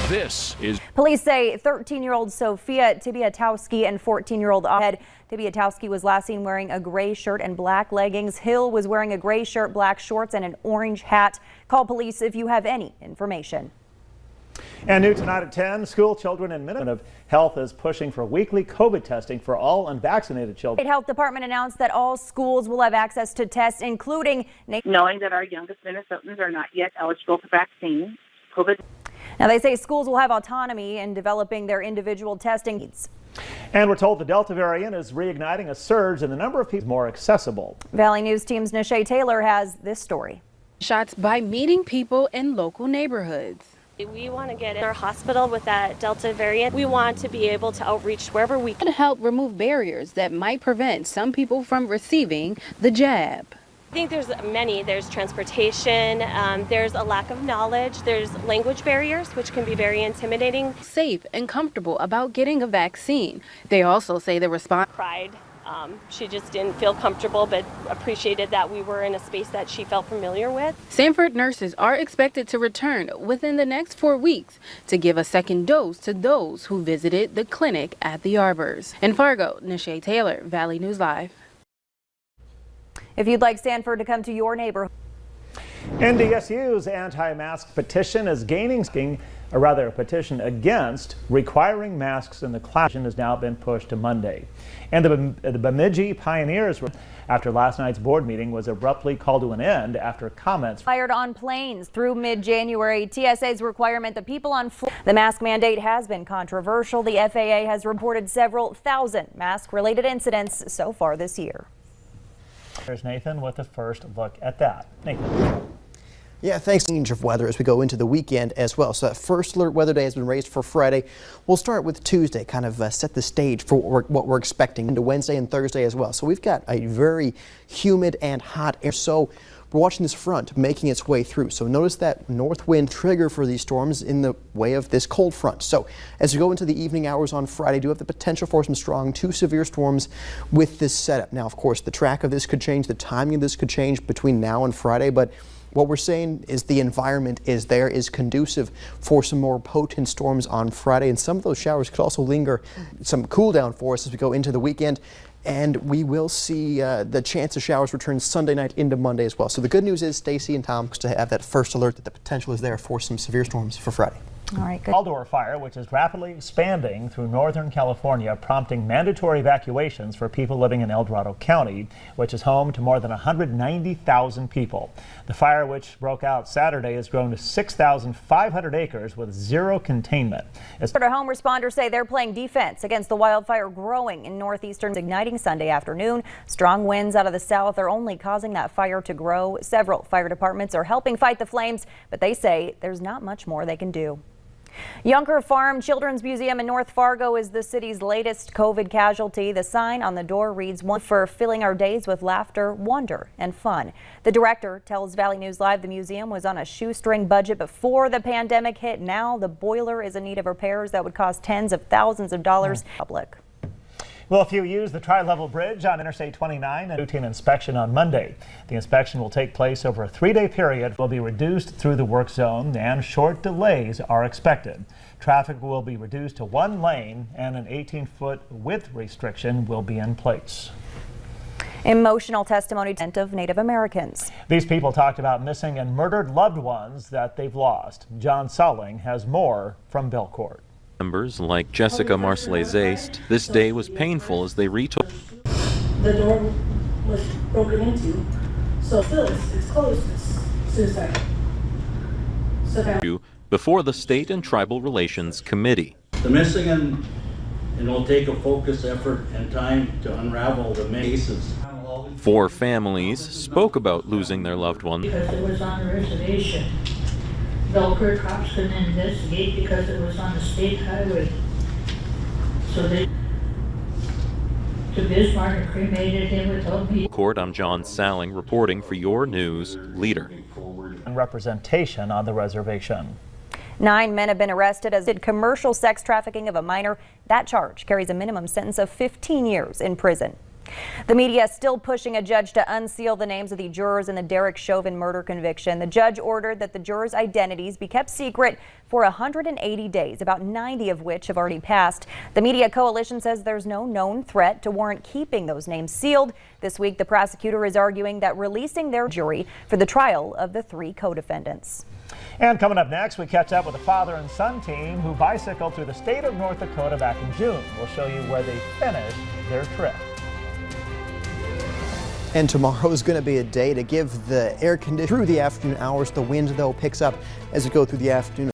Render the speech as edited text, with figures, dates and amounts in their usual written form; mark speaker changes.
Speaker 1: This is
Speaker 2: Police say 13-year-old Sophia Tibiatowski and 14-year-old Ahmed Tibiatowski was last seen wearing a gray shirt and black leggings. Hill was wearing a gray shirt, black shorts, and an orange hat. Call police if you have any information.
Speaker 3: And new tonight at 10, school children and Ministry of Health is pushing for weekly COVID testing for all unvaccinated children.
Speaker 2: State Health Department announced that all schools will have access to tests, including
Speaker 4: knowing that our youngest Minnesotans are not yet eligible for vaccine. COVID.
Speaker 2: Now they say schools will have autonomy in developing their individual testing needs.
Speaker 3: And we're told the Delta variant is reigniting a surge in the number of people more accessible.
Speaker 2: Valley News Team's Nishay Taylor has this story.
Speaker 5: Shots by meeting people in local neighborhoods.
Speaker 6: We want to get in our hospital with that Delta variant. We want to be able to outreach wherever we can.
Speaker 5: To help remove barriers that might prevent some people from receiving the jab.
Speaker 6: I think there's transportation, there's a lack of knowledge, there's language barriers, which can be very intimidating.
Speaker 5: Safe and comfortable about getting a vaccine. They also say the response
Speaker 6: Cried. She just didn't feel comfortable, but appreciated that we were in a space that she felt familiar with.
Speaker 5: Sanford nurses are expected to return within the next 4 weeks to give a second dose to those who visited the clinic at the Arbors. In Fargo, Nishay Taylor, Valley News Live.
Speaker 2: If you'd like Sanford to come to your neighborhood.
Speaker 3: NDSU's anti-mask petition is gaining a petition against requiring masks in the classroom has now been pushed to Monday. And the Bemidji Pioneers, after last night's board meeting, was abruptly called to an end after comments
Speaker 2: Fired on planes through mid-January. TSA's requirement that people on the mask mandate has been controversial. The FAA has reported several thousand mask-related incidents so far this year.
Speaker 3: Here's Nathan with the first look at that. Nathan.
Speaker 7: Yeah, thanks. Change of weather as we go into the weekend as well. So that first alert weather day has been raised for Friday. We'll start with Tuesday, kind of set the stage for what we're expecting into Wednesday and Thursday as well. So we've got a very humid and hot air. So we're watching this front making its way through. So notice that north wind trigger for these storms in the way of this cold front. So as we go into the evening hours on Friday, do have the potential for some strong to severe storms with this setup. Now, of course, the track of this could change. The timing of this could change between now and Friday, but what we're saying is the environment is conducive for some more potent storms on Friday, and some of those showers could also linger some cool down for us as we go into the weekend. And we will see the chance of showers return Sunday night into Monday as well. So the good news is Stacy and Tom to have that first alert that the potential is there for some severe storms for Friday.
Speaker 2: All right, good.
Speaker 3: Caldor fire, which is rapidly expanding through northern California, prompting mandatory evacuations for people living in El Dorado County, which is home to more than 190,000 people. The fire, which broke out Saturday, has grown to 6,500 acres with zero containment.
Speaker 2: Home responders say they're playing defense against the wildfire growing in northeastern, igniting Sunday afternoon. Strong winds out of the south are only causing that fire to grow. Several fire departments are helping fight the flames, but they say there's not much more they can do. Yunker Farm Children's Museum in North Fargo is the city's latest COVID casualty. The sign on the door reads, "One for filling our days with laughter, wonder, and fun." The director tells Valley News Live the museum was on a shoestring budget before the pandemic hit. Now the boiler is in need of repairs that would cost tens of thousands of dollars. Public.
Speaker 3: Well, if you use the tri-level bridge on Interstate 29, a routine inspection on Monday. The inspection will take place over a 3-day period. Will be reduced through the work zone and short delays are expected. Traffic will be reduced to 1 lane and an 18-foot width restriction will be in place.
Speaker 2: Emotional testimony of Native Americans.
Speaker 3: These people talked about missing and murdered loved ones that they've lost. John Sulling has more from Belcourt.
Speaker 8: Members like Jessica Marcellet-Zaist, this day was painful as they retold.
Speaker 9: The door was broken into, so still it's closed. It's suicide.
Speaker 8: Before the State and Tribal Relations Committee.
Speaker 10: The missing and it will take a focused effort and time to unravel the cases.
Speaker 8: 4 families spoke about losing their loved one.
Speaker 9: Because it was on the reservation. Belcourt cops couldn't investigate because it was on the state highway. So they to Bismarck and cremated him without me.
Speaker 8: I'm John Salling reporting for your news leader.
Speaker 3: And representation on the reservation.
Speaker 2: 9 men have been arrested as did commercial sex trafficking of a minor. That charge carries a minimum sentence of 15 years in prison. The media is still pushing a judge to unseal the names of the jurors in the Derek Chauvin murder conviction. The judge ordered that the jurors' identities be kept secret for 180 days, about 90 of which have already passed. The Media Coalition says there's no known threat to warrant keeping those names sealed. This week, the prosecutor is arguing that releasing their jury for the trial of the 3 co-defendants.
Speaker 3: And coming up next, we catch up with a father and son team who bicycled through the state of North Dakota back in June. We'll show you where they finished their trip.
Speaker 7: And tomorrow is going to be a day to give the air conditioning through the afternoon hours. The wind, though, picks up as we go through the afternoon.